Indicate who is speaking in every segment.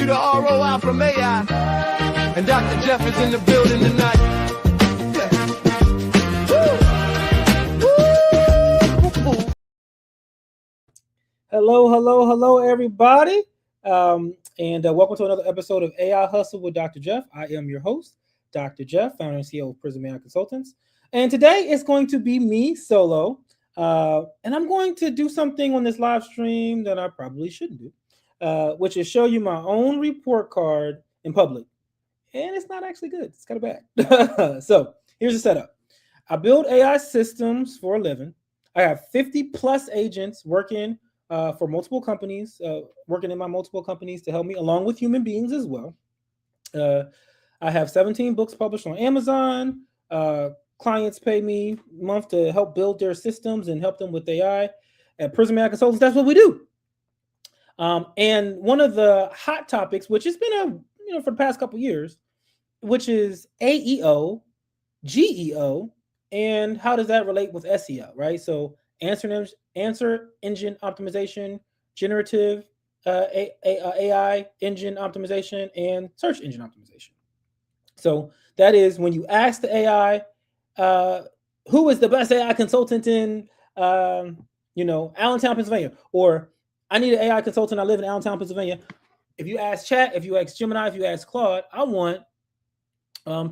Speaker 1: you the ROI from AI. And Dr. Jeff is in the building tonight.
Speaker 2: Hello, everybody. And welcome to another episode of AI Hustle with Dr. Jeff. I am your host, Dr. Jeff, founder and CEO of Prism AI Consultants. And today it's going to be me solo. And I'm going to do something on this live stream that I probably shouldn't do, which is show you my own report card in public. And it's not actually good. It's kind of bad. So here's the setup. I build AI systems for a living. I have 50 plus agents working for multiple companies, working in my multiple companies to help me, along with human beings as well. I have 17 books published on Amazon. Clients pay me a month to help build their systems and help them with AI. At Prism AI Consultants, that's what we do. And one of the hot topics, which has been for the past couple of years, which is AEO, GEO, and how does that relate with SEO, right? So answer engine optimization, generative AI engine optimization, and search engine optimization. So that is when you ask the AI, who is the best AI consultant in, Allentown, Pennsylvania, or I need an AI consultant. I live in Allentown, Pennsylvania. If you ask Chat, if you ask Gemini, if you ask Claude, I want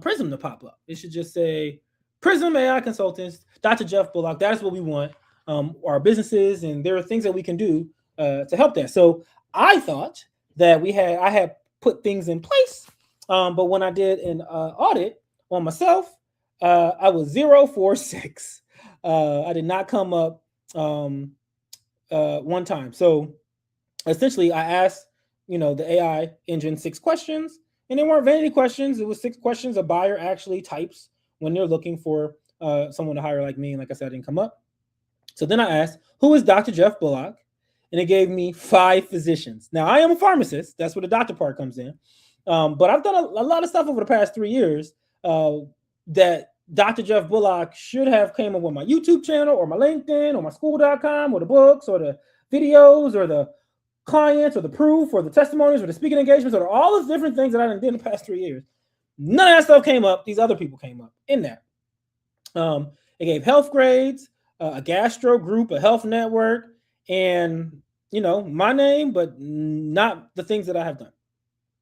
Speaker 2: Prism to pop up. It should just say Prism AI Consultants, Dr. Jeff Bullock. That's what we want. Our businesses, and there are things that we can do to help that. So I thought that I had put things in place, but when I did an audit on myself, I was 0 for 6. I did not come up one time. So essentially, I asked the AI engine 6 questions, and they weren't vanity questions. It was 6 questions a buyer actually types when they're looking for someone to hire like me. And like I said, I didn't come up. So then I asked, who is Dr. Jeff Bullock? And it gave me 5 physicians. Now, I am a pharmacist. That's where the doctor part comes in. But I've done a lot of stuff over the past 3 years that Dr. Jeff Bullock should have came up with my YouTube channel or my LinkedIn or my school.com or the books or the videos or the clients or the proof or the testimonies or the speaking engagements or all those different things that I did in the past 3 years. None of that stuff came up. These other people came up in that. It gave health grades, a gastro group, a health network, and my name, but not the things that I have done.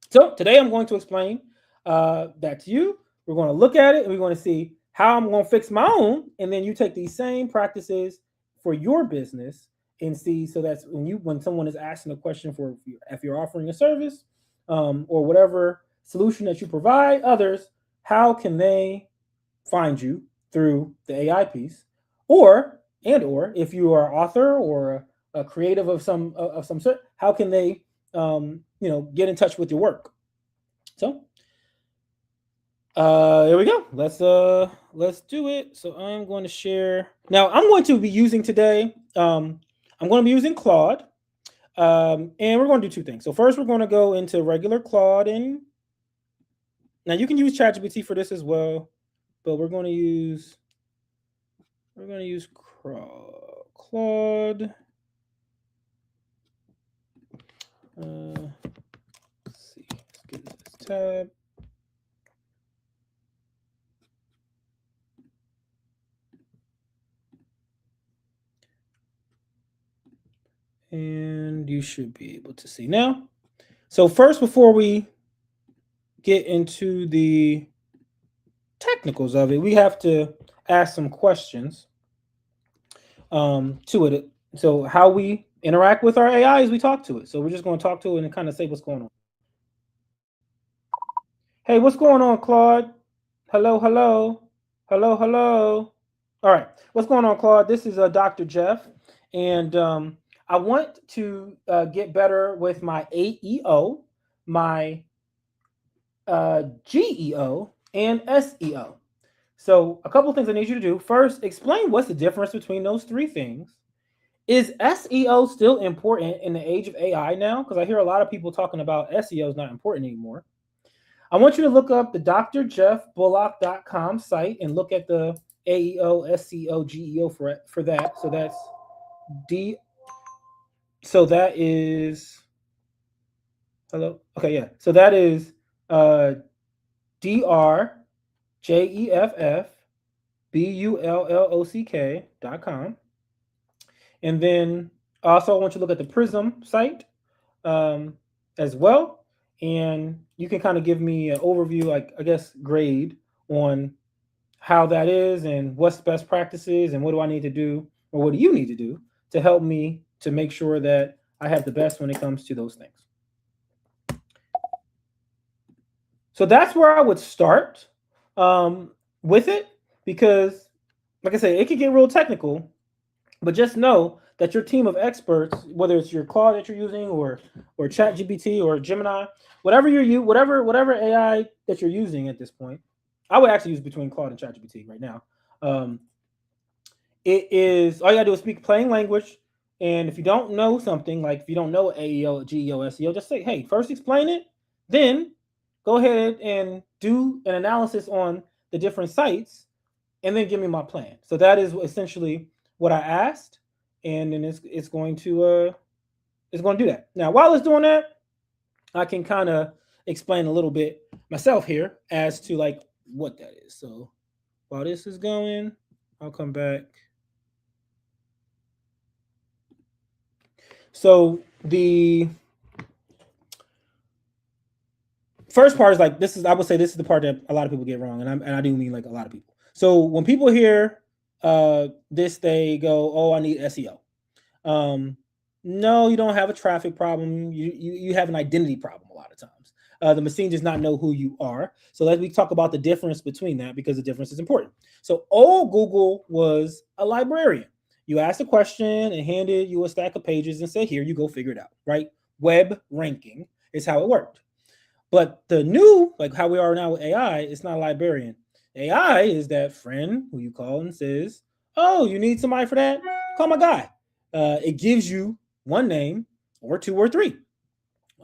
Speaker 2: So today I'm going to explain that to you. We're going to look at it and we're going to see how I'm going to fix my own, and then you take these same practices for your business and see. So that's when someone is asking a question for if you're offering a service or whatever solution that you provide others, how can they find you through the AI piece, or if you are an author or a creative of some sort, how can they get in touch with your work? So here we go. Let's do it. So I'm going to share now. I'm going to be using today. I'm going to be using Claude, and we're going to do 2 things. So first, we're going to go into regular Claude, and now you can use ChatGPT for this as well, but we're going to use Claude. Let's see. Let's get this tab. And you should be able to see now. So first, before we get into the technicals of it, we have to ask some questions to it. So how we interact with our AI as we talk to it. So we're just going to talk to it and kind of say what's going on. Hey, what's going on, Claude? Hello. All right. What's going on, Claude? This is Dr. Jeff. And I want to get better with my AEO, my GEO, and SEO. So a couple of things I need you to do. First, explain what's the difference between those 3 things. Is SEO still important in the age of AI now? Because I hear a lot of people talking about SEO is not important anymore. I want you to look up the drjeffbullock.com site and look at the AEO, SEO, GEO for that. So that's So that is Hello. Okay, yeah. So that is DRJEFFBULLOCK.com. And then also I want you to look at the Prism site as well. And you can kind of give me an overview, like I guess grade on how that is and what's best practices and what do I need to do or what do you need to do to help me to make sure that I have the best when it comes to those things. So that's where I would start with it because, like I say, it can get real technical, but just know that your team of experts, whether it's your Claude that you're using or ChatGPT or Gemini, whatever whatever AI that you're using at this point, I would actually use between Claude and ChatGPT right now. It is all you gotta do is speak plain language. And if you don't know something, like if you don't know AEO, GEO, SEO, just say, hey, first explain it, then go ahead and do an analysis on the different sites, and then give me my plan. So that is essentially what I asked, and then it's going to do that. Now, while it's doing that, I can kind of explain a little bit myself here as to like what that is. So while this is going, I'll come back. So the first part is like this is I would say this is the part that a lot of people get wrong, and I do mean like a lot of people. So when people hear this, they go, "Oh, I need SEO." No, you don't have a traffic problem. You have an identity problem a lot of times. The machine does not know who you are. So let me talk about the difference between that because the difference is important. So old Google was a librarian. You asked a question and handed you a stack of pages and said, here, you go figure it out, right? Web ranking is how it worked. But the new, like how we are now with AI, it's not a librarian. AI is that friend who you call and says, oh, you need somebody for that? Call my guy. It gives you one name or two or three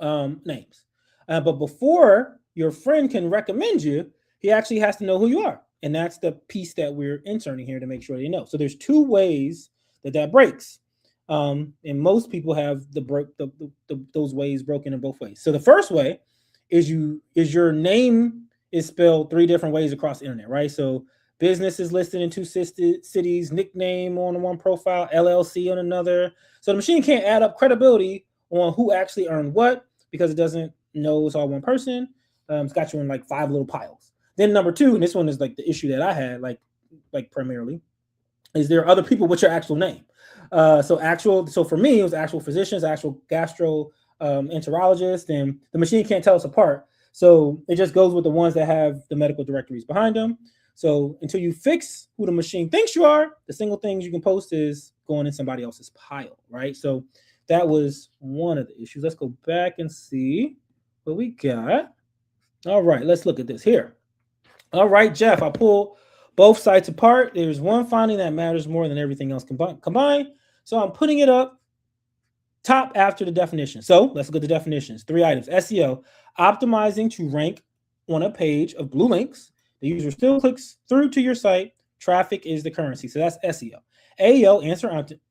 Speaker 2: names. But before your friend can recommend you, he actually has to know who you are. And that's the piece that we're inserting here to make sure they know. So there's two ways that breaks. And most people have those ways broken in both ways. So the first way is your name is spelled three different ways across the internet, right? So business is listed in two cities, nickname on one profile, LLC on another. So the machine can't add up credibility on who actually earned what because it doesn't know it's all one person. It's got you in like 5 little piles. Then number 2, and this one is like the issue that I had, like primarily, is there other people with your actual name. So for me, it was actual physicians, actual gastroenterologists, and the machine can't tell us apart. So it just goes with the ones that have the medical directories behind them. So until you fix who the machine thinks you are, the single things you can post is going in somebody else's pile, right? So that was one of the issues. Let's go back and see what we got. All right, let's look at this here. All right, Jeff, I pulled both sites apart. There's one finding that matters more than everything else combined. So I'm putting it up top after the definition. So let's look at the definitions. 3 items. SEO, optimizing to rank on a page of blue links. The user still clicks through to your site. Traffic is the currency. So that's SEO. AEO,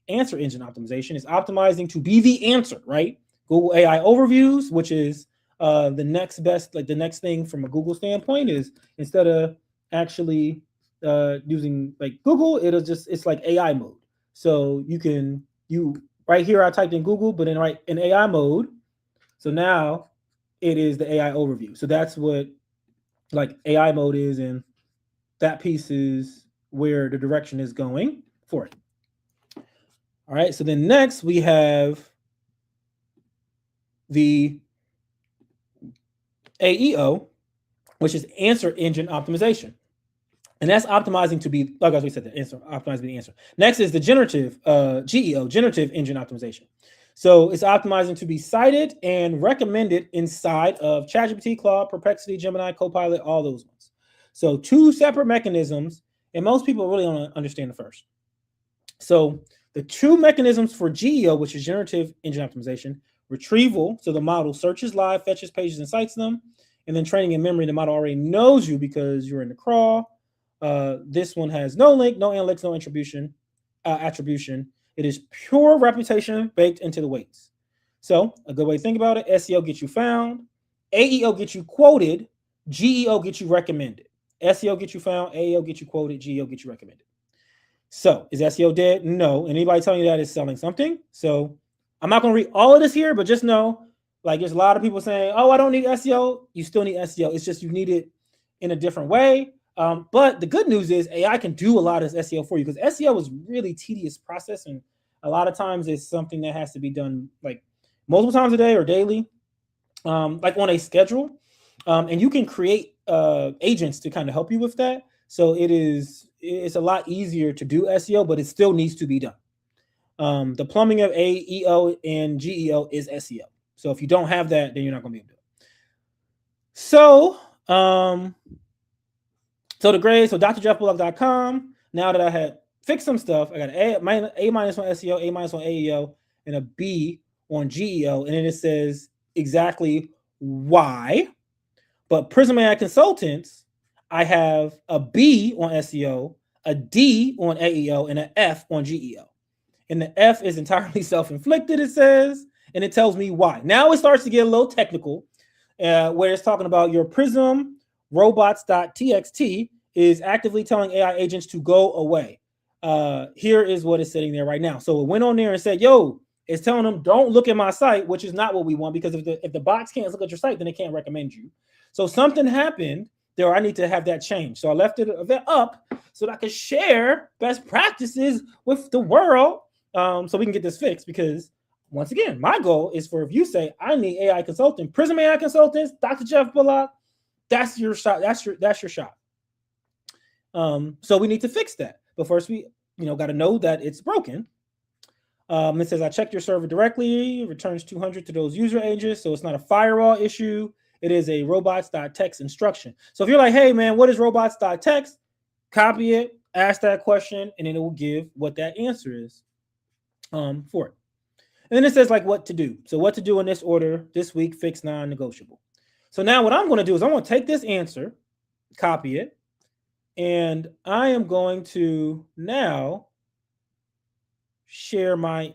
Speaker 2: answer engine optimization, is optimizing to be the answer, right? Google AI overviews, which is the next best, like the next thing from a Google standpoint, is instead of actually using like Google, it's like AI mode. So you right here I typed in Google, but in AI mode. So now it is the AI overview. So that's what like AI mode is, and that piece is where the direction is going for it. All right, so then next we have the AEO, which is answer engine optimization. And that's optimizing to be, like as we said, the answer, optimizing the answer. Next is the generative GEO, generative engine optimization. So it's optimizing to be cited and recommended inside of ChatGPT, Claude, Perplexity, Gemini, Copilot, all those ones. So 2 separate mechanisms, and most people really don't understand the first. So the 2 mechanisms for GEO, which is generative engine optimization: retrieval, so the model searches live, fetches pages, and cites them, and then training in memory, the model already knows you because you're in the crawl. This one has no link, no analytics, no attribution. It is pure reputation baked into the weights. So a good way to think about it: SEO gets you found, AEO gets you quoted, GEO gets you recommended. SEO gets you found, AEO gets you quoted, GEO gets you recommended. So is SEO dead? No. Anybody telling you that is selling something. So I'm not going to read all of this here, but just know, like, there's a lot of people saying, oh, I don't need SEO. You still need SEO. It's just you need it in a different way. But the good news is AI can do a lot of SEO for you, because SEO is really tedious process, and a lot of times it's something that has to be done like multiple times a day or daily, like on a schedule. And you can create agents to kind of help you with that. So it's a lot easier to do SEO, but it still needs to be done. The plumbing of AEO and GEO is SEO. So if you don't have that, then you're not going to be able to do it. So, so the grade, so drjeffbullock.com. Now that I had fixed some stuff, I got an A minus on SEO, A minus on AEO, and a B on GEO. And then it says exactly why. But Prism AI Consultants, I have a B on SEO, a D on AEO, and an F on GEO. And the F is entirely self-inflicted, it says, and it tells me why. Now it starts to get a little technical, where it's talking about your Prism Robots.txt is actively telling AI agents to go away. Here is what is sitting there right now. So it went on there and said, yo, it's telling them don't look at my site, which is not what we want, because if the bots can't look at your site, then they can't recommend you. So something happened there. I need to have that change. So I left it up so that I could share best practices with the world, so we can get this fixed. Because once again, my goal is for, if you say I need AI consultant, Prism AI Consultants, Dr. Jeff Bullock, that's your shot. That's your shot. So we need to fix that. But first, we got to know that it's broken. It says I checked your server directly. It returns 200 to those user agents, so it's not a firewall issue. It is a robots.txt instruction. So if you're like, hey man, what is robots.txt? Copy it, ask that question, and then it will give what that answer is for it. And then it says like what to do. So what to do in this order this week, fix non-negotiable. So now what I'm going to do is I'm going to take this answer, copy it, and I am going to now share my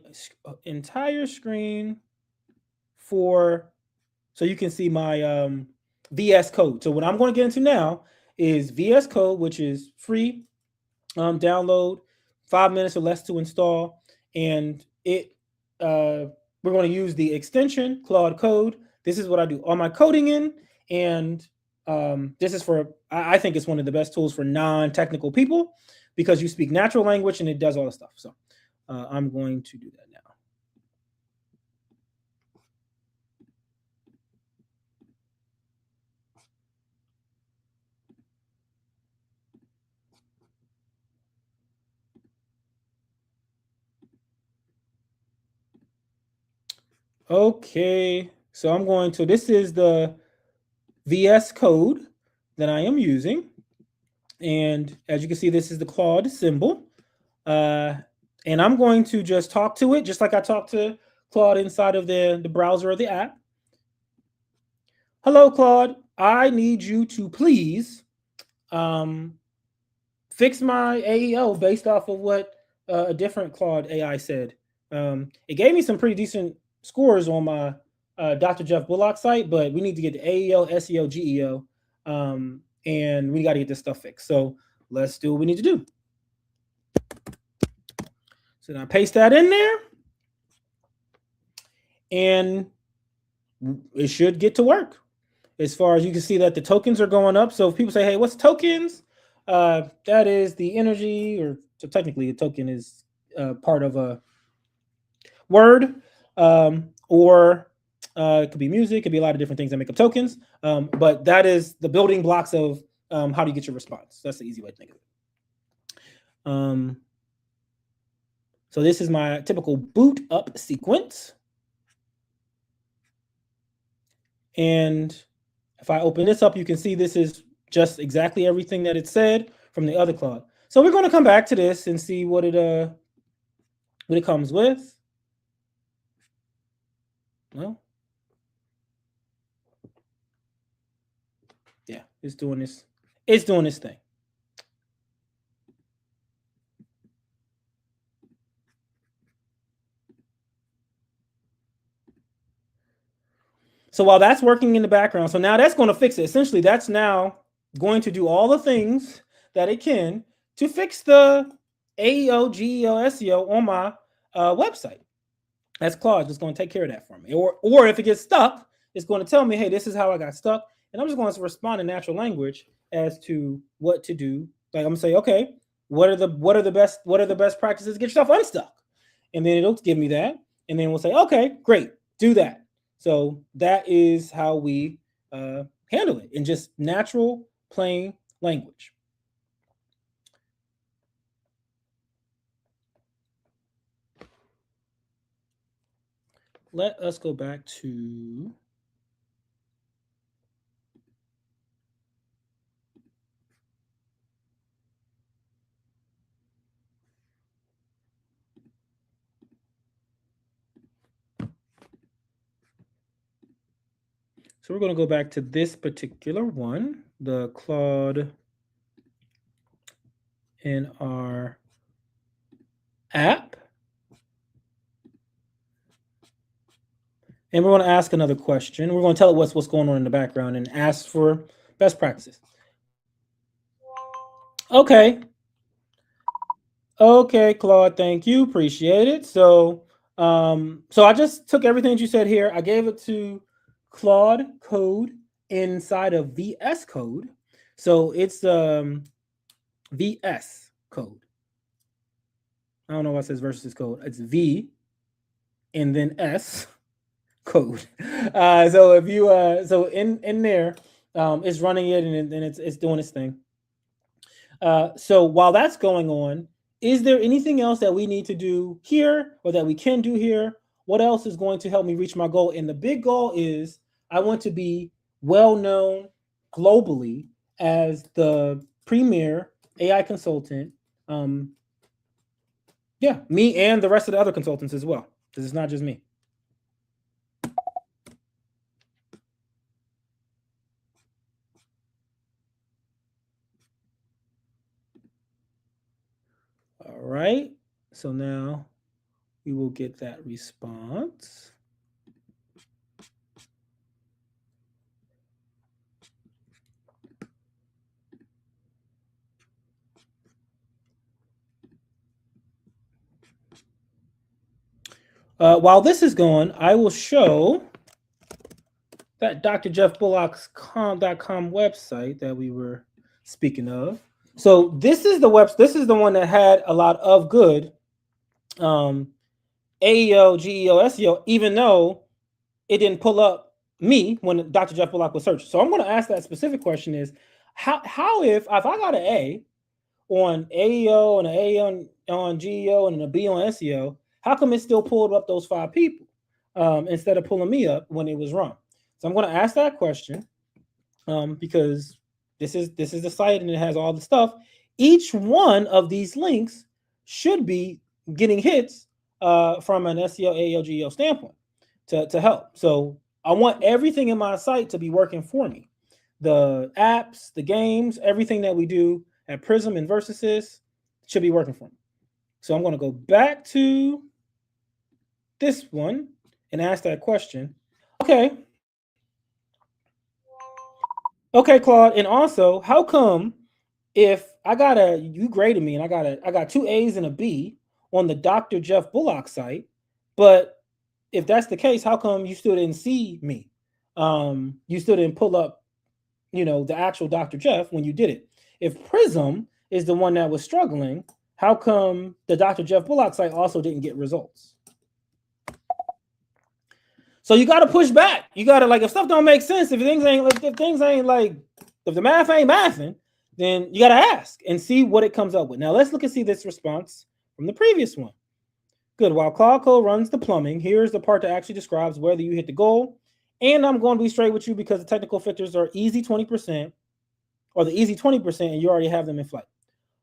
Speaker 2: entire screen so you can see my VS Code. So what I'm going to get into now is VS Code, which is free, download, 5 minutes or less to install, and we're going to use the extension Claude Code. This is what I do all my coding in, and this is I think it's one of the best tools for non-technical people, because you speak natural language and it does all the stuff. So I'm going to do that now. Okay, so this is the VS Code that I am using. And as you can see, this is the Claude symbol. And I'm going to just talk to it, just like I talked to Claude inside of the browser of the app. Hello, Claude. I need you to please fix my AEO based off of what a different Claude AI said. It gave me some pretty decent scores on my Dr. Jeff Bullock site, but we need to get the AEO, SEO, GEO, and we got to get this stuff fixed. So let's do what we need to do. So now paste that in there, and it should get to work. As far as you can see that the tokens are going up. So if people say, hey, what's tokens? That is the energy, or so technically a token is part of a word, or it could be music, it could be a lot of different things that make up tokens. But that is the building blocks of how do you get your response. That's the easy way to think of it. So this is my typical boot up sequence. And if I open this up, you can see this is just exactly everything that it said from the other Claude. So we're going to come back to this and see what it comes with. Well, yeah, it's doing this. It's doing this thing. So while that's working in the background, so now that's going to fix it. Essentially, that's now going to do all the things that it can to fix the AEO, GEO, SEO on my website. That's Claude just going to take care of that for me. Or if it gets stuck, it's going to tell me, hey, this is how I got stuck. And I'm just going to respond in natural language as to what to do. Like I'm going to say, okay, what are the best practices to get yourself unstuck? And then it'll give me that. And then we'll say, okay, great, do that. So that is how we handle it in just natural, plain language. Let us go back to so we're going to go back to this particular one, the Claude in our app. And we're going to ask another question. We're going to tell it what's going on in the background and ask for best practices. Okay. Okay, Claude, thank you. Appreciate it. So I just took everything that you said here. I gave it to Claude code inside of VS code. So it's VS code. I don't know why it says versus code. It's V and then S code. So if you so in there, it's running it and it's doing its thing. So while that's going on, is there anything else that we need to do here or that we can do here? What else is going to help me reach my goal? And the big goal is I want to be well known globally as the premier AI consultant. Yeah, me and the rest of the other consultants as well, because it's not just me. All right, so now we will get that response. While this is going, I will show that Dr. Jeff Bullock's com.com website that we were speaking of. So this is the one that had a lot of good AEO, GEO, SEO, even though it didn't pull up me when Dr. Jeff Bullock was searched. So I'm going to ask that specific question is how if I got an A on AEO and an A on GEO and a B on SEO, how come it still pulled up those 5 people instead of pulling me up when it was wrong? So I'm going to ask that question because this is the site and it has all the stuff. Each one of these links should be getting hits from an SEO, AEO, GEO standpoint to help. So I want everything in my site to be working for me. The apps, the games, everything that we do at Prism and Versysys should be working for me. So I'm going to go back to this one and ask that question. Okay. Okay, Claude. And also, how come if you graded me and I got 2 A's and a B on the Dr. Jeff Bullock site, but if that's the case, how come you still didn't see me? You still didn't pull up, the actual Dr. Jeff when you did it. If Prism is the one that was struggling, how come the Dr. Jeff Bullock site also didn't get results? So you got to push back. You got to, like, if stuff don't make sense, if the math ain't mathing, then you got to ask and see what it comes up with. Now let's look and see this response from the previous one. Good. While Claude Code runs the plumbing, here's the part that actually describes whether you hit the goal. And I'm going to be straight with you because the technical filters are easy 20% or the easy 20%, and you already have them in flight.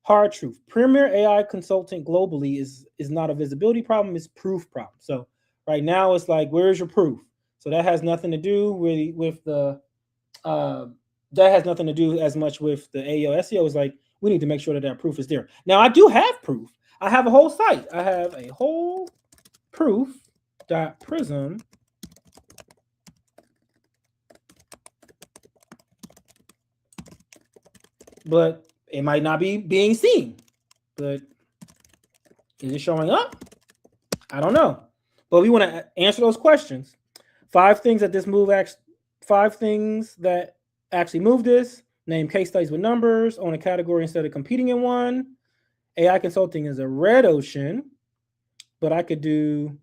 Speaker 2: Hard truth. Premier AI consultant globally is not a visibility problem, it's proof problem. So right now it's like, where's your proof? So that has nothing to do really with the that has nothing to do as much with the AEO SEO. Is like, we need to make sure that proof is there. Now I do have proof. I have a whole site. I have a whole proof.prism but it might not be being seen. But is it showing up? I don't know. But we want to answer those questions. 5 things that actually move this. Name case studies with numbers. Own a category instead of competing in one. AI consulting is a red ocean, but I could do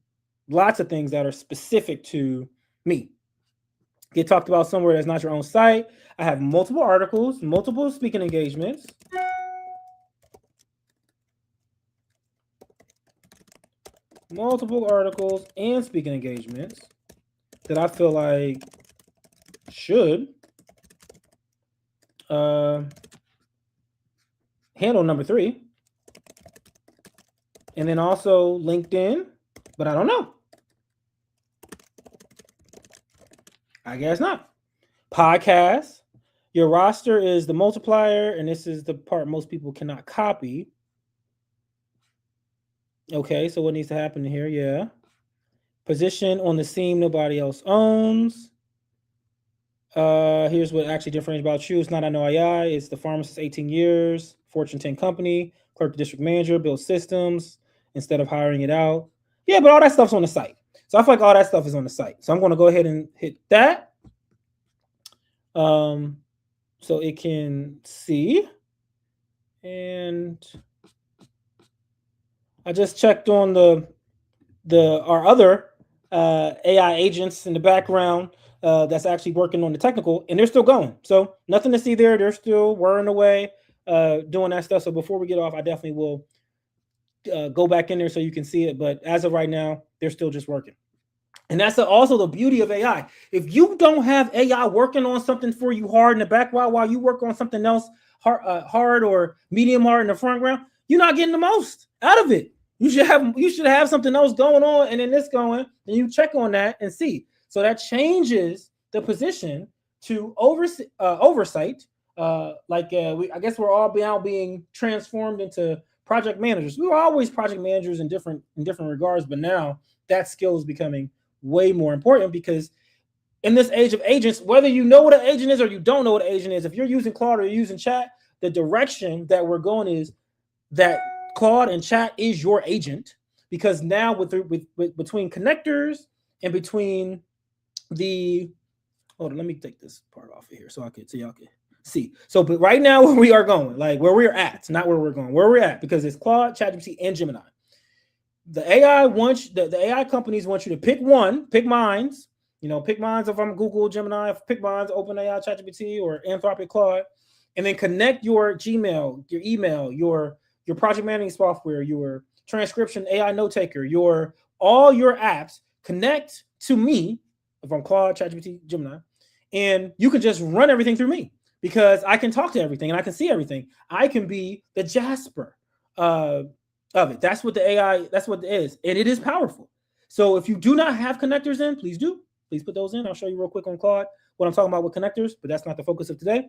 Speaker 2: lots of things that are specific to me. Get talked about somewhere that's not your own site. I have multiple articles, multiple speaking engagements. Multiple articles and speaking engagements that I feel like should handle number 3. And then also LinkedIn, but I don't know. I guess not. Podcast. Your roster is the multiplier, and this is the part most people cannot copy. Okay, so what needs to happen here? Yeah. Position on the seam nobody else owns. Here's what actually differentiates about you. It's not I know AI. It's the pharmacist, 18 years, Fortune 10 company, clerk to district manager, build systems instead of hiring it out. Yeah, but all that stuff's on the site. So I feel like all that stuff is on the site. So I'm going to go ahead and hit that. So it can see. And I just checked on our other AI agents in the background that's actually working on the technical, and they're still going. So nothing to see there. They're still whirring away, doing that stuff. So before we get off, I definitely will go back in there so you can see it. But as of right now, they're still just working. And that's also the beauty of AI. If you don't have AI working on something for you hard in the background while you work on something else hard or medium hard in the front ground, you're not getting the most out of it. You should have something else going on and then this going, and you check on that and see. So that changes the position to oversight. I guess we're all now being transformed into project managers. We were always project managers in different regards, but now that skill is becoming way more important because in this age of agents, whether you know what an agent is or you don't know what an agent is, if you're using Claude or you're using Chat, the direction that we're going is that Claude and Chat is your agent, because now with between connectors and between the hold on, let me take this part off of here so y'all can see. So, but right now where we are going, like where we're at, not where we're going, where we're at, because it's Claude, ChatGPT, and Gemini. The AI wants the AI companies want you to pick one, pick Minds. Pick Minds if I'm Google, Gemini, pick Minds, OpenAI, ChatGPT, or Anthropic, Claude, and then connect your Gmail, your email, your project management software, your transcription AI note taker, all your apps connect to me if I'm Claude, ChatGPT, Gemini, and you can just run everything through me because I can talk to everything and I can see everything. I can be the Jasper of it. That's what the AI, that's what it is. And it is powerful. So if you do not have connectors in, please put those in. I'll show you real quick on Claude what I'm talking about with connectors, but that's not the focus of today.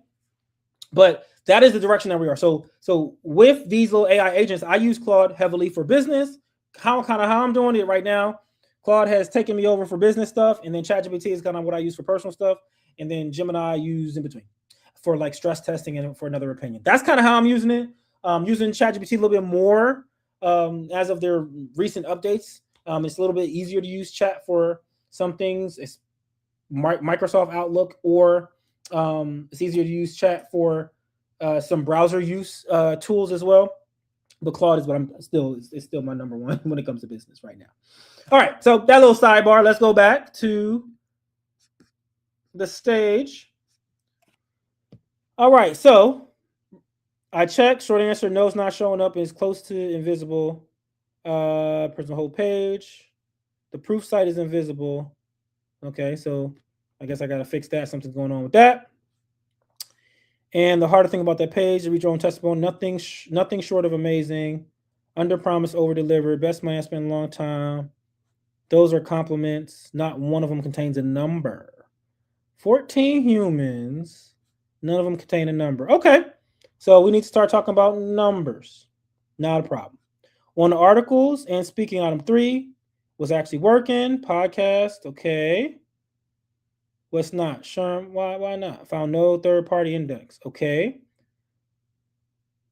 Speaker 2: But that is the direction that we are. So with these little AI agents, I use Claude heavily for business. How I'm doing it right now. Claude has taken me over for business stuff, and then ChatGPT is kind of what I use for personal stuff, and then Gemini I use in between for like stress testing and for another opinion. That's kind of how I'm using it. Using ChatGPT a little bit more as of their recent updates. It's a little bit easier to use Chat for some things. It's Microsoft Outlook, or it's easier to use Chat for some browser use tools as well. But Claude is what it's still my number one when it comes to business right now. All right, so that little sidebar. Let's go back to the stage. All right, so I checked. Short answer: no, it's not showing up. It's close to invisible. Personal whole page. The proof site is invisible. Okay, so I guess I got to fix that. Something's going on with that. And the harder thing about that page, to read your own testimony, nothing short of amazing. Under promise, over deliver. Best man spent a long time. Those are compliments. Not one of them contains a number. 14 humans. None of them contain a number. Okay, so we need to start talking about numbers. Not a problem. On the articles and speaking, item 3 was actually working. Podcast, okay. What's not? Sherm, why not? Found no third-party index. Okay.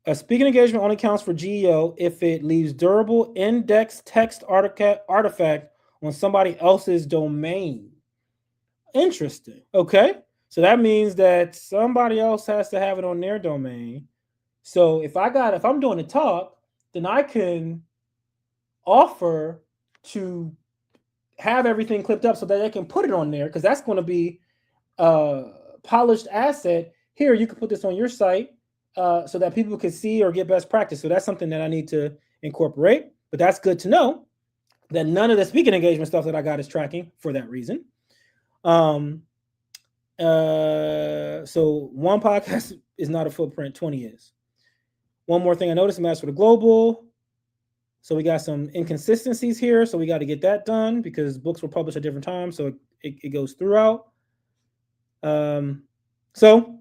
Speaker 2: A speaking engagement only counts for GEO if it leaves durable index text artifact on somebody else's domain. Interesting. Okay. So that means that somebody else has to have it on their domain. So if I'm doing a talk, then I can offer to have everything clipped up so that they can put it on there, because that's going to be a polished asset. Here, you can put this on your site so that people can see or get best practice. So that's something that I need to incorporate. But that's good to know that none of the speaking engagement stuff that I got is tracking for that reason. So one podcast is not a footprint, 20 is. One more thing I noticed, match for the global. So we got some inconsistencies here. So we got to get that done because books were published at different times. So it goes throughout. So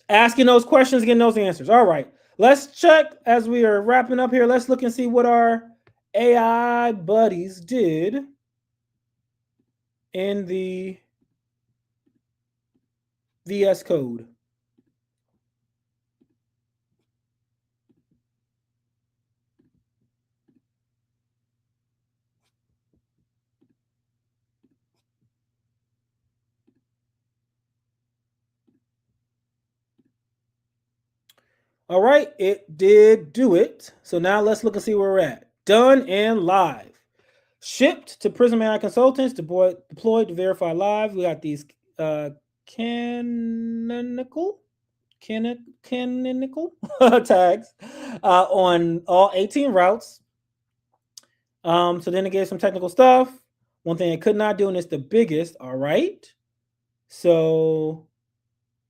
Speaker 2: asking those questions, getting those answers. All right. Let's check as we are wrapping up here. Let's look and see what our AI buddies did in the VS Code. All right, it did do it. So now let's look and see where we're at. Done and live. Shipped to Prism AI consultants, deployed to verify live. We got these canonical tags on all 18 routes. So then it gave some technical stuff. One thing it could not do, and it's the biggest. All right. So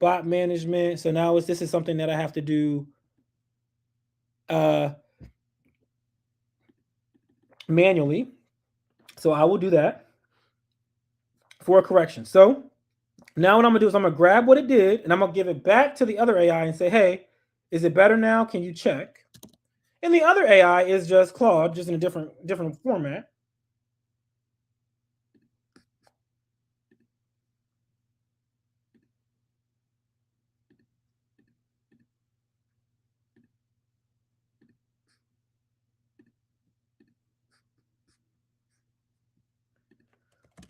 Speaker 2: bot management. So now this is something that I have to do manually. So I will do that for a correction. So now what I'm gonna do is I'm gonna grab what it did and I'm gonna give it back to the other AI and say, hey, is it better now? Can you check? And the other AI is just Claude, just in a different format.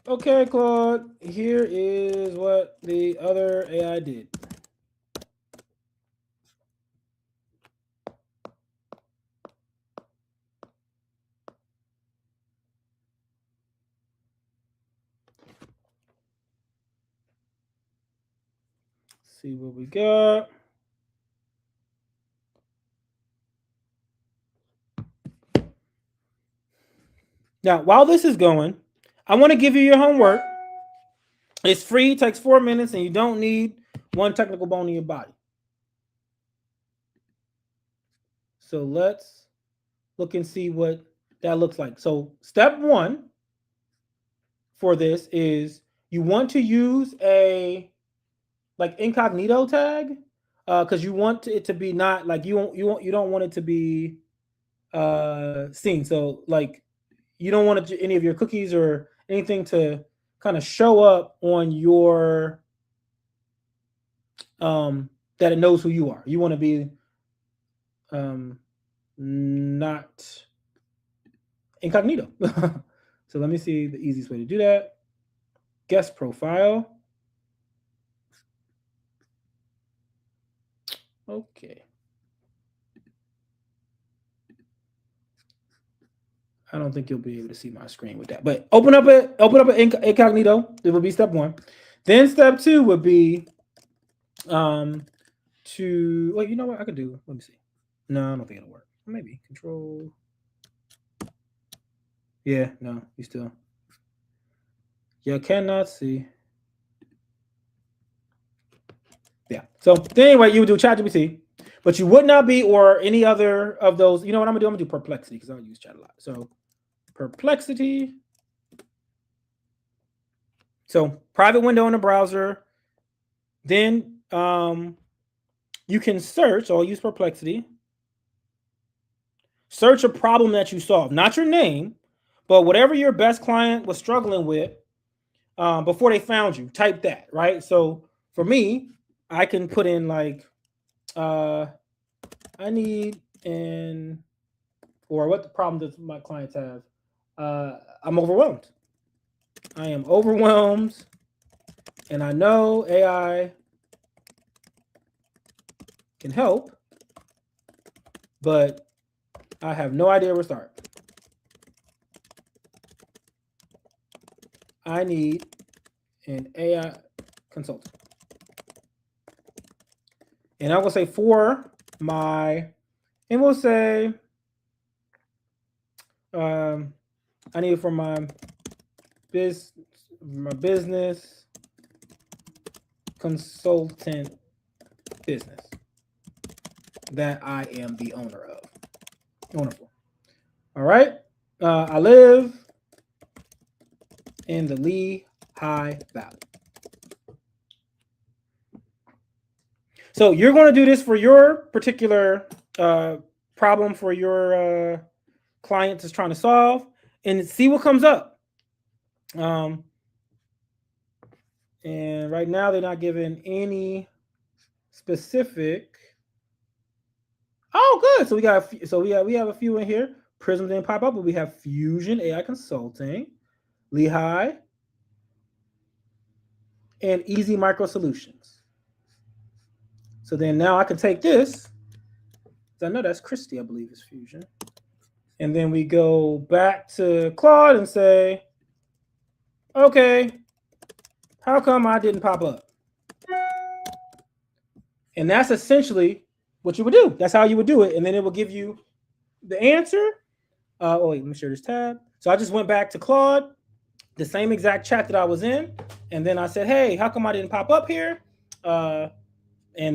Speaker 2: Okay, Claude, here is what the other AI did. See what we got. Now, while this is going, I want to give you your homework. It's free, takes 4 minutes, and you don't need one technical bone in your body. So let's look and see what that looks like. So step 1 for this is you want to use a like incognito tag because you want it to be not like you don't want it to be seen. So like you don't want any of your cookies or anything to kind of show up on your that it knows who you are. You want to be not incognito. So let me see the easiest way to do that. Guest profile. Okay. I don't think you'll be able to see my screen with that, but open up an incognito. It will be step 1. Then step 2 would be to wait. You know what I could do? Let me see. No, I don't think it'll work. Maybe control. Yeah, no, you still. You cannot see. Yeah. So anyway, you would do ChatGPT, but you would not be or any other of those. You know what I'm gonna do? I'm gonna do Perplexity because I don't use chat a lot. So Perplexity. So private window in the browser. Then you can search. I'll use Perplexity. Search a problem that you solve, not your name, but whatever your best client was struggling with before they found you. Type that, right? So for me, I can put in like I need or what the problem does my clients have? I'm overwhelmed. I am overwhelmed, and I know AI can help, but I have no idea where to start. I need an AI consultant. And I'm going to say for my, and we'll say, I need it for my business consultant business that I am the owner of. Wonderful. All right. I live in the Lehigh Valley. So you're going to do this for your particular problem for your client is trying to solve, and see what comes up. And right now they're not giving any specific. Oh, good. So we have a few in here. Prism didn't pop up, but we have Fusion AI Consulting, Lehigh, and Easy Micro Solutions. So then now I can take this. I know that's Christy, I believe is Fusion. And then we go back to Claude and say, okay, how come I didn't pop up? And that's essentially what you would do. That's how you would do it. And then it will give you the answer. Oh, wait, let me share this tab. So I just went back to Claude, the same exact chat that I was in. And then I said, hey, how come I didn't pop up here? And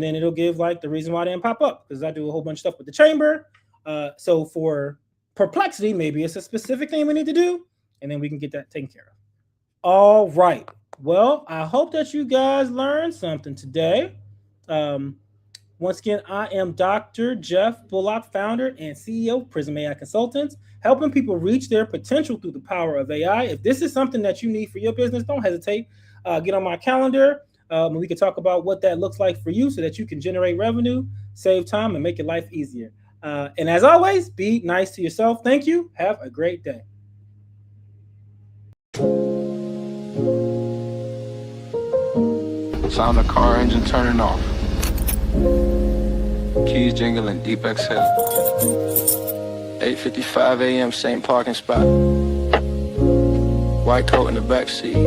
Speaker 2: then it'll give like the reason why I didn't pop up, because I do a whole bunch of stuff with the chamber. So for perplexity, maybe it's a specific thing we need to do, and then we can get that taken care of. All right. Well, I hope that you guys learned something today. Once again, I am Dr. Jeff Bullock, founder and CEO of Prism AI Consultants, helping people reach their potential through the power of AI. If this is something that you need for your business, don't hesitate. Get on my calendar. We can talk about what that looks like for you so that you can generate revenue, save time, and make your life easier. And as always, be nice to yourself. Thank you. Have a great day.
Speaker 1: Sound the car engine turning off. Keys jingling, deep exhale. 8:55 a.m., same parking spot. White coat in the back seat.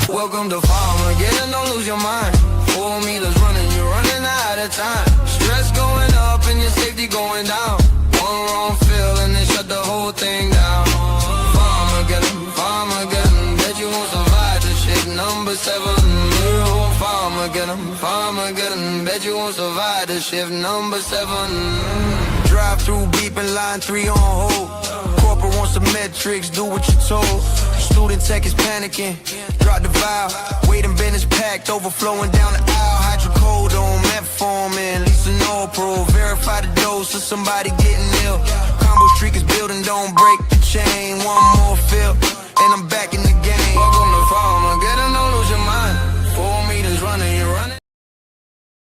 Speaker 1: Welcome to Farmageddon, don't lose your mind. 4 meters running, you're running out of time. Stress going up and your safety going down. One wrong feel and they shut the whole thing down. Farmageddon, Farmageddon, bet you won't survive this shit. Number 7, Farmageddon, bet you won't survive this shift. Number 7. Drive through beeping, line 3 on hold. Corporate wants the metrics, do what you're told. Student tech is panicking, drop the vial. Waiting bin is packed, overflowing down the aisle. Hydrocodone, metformin, lisinopril. Verify the dose of somebody getting ill. Combo streak is building, don't break the chain.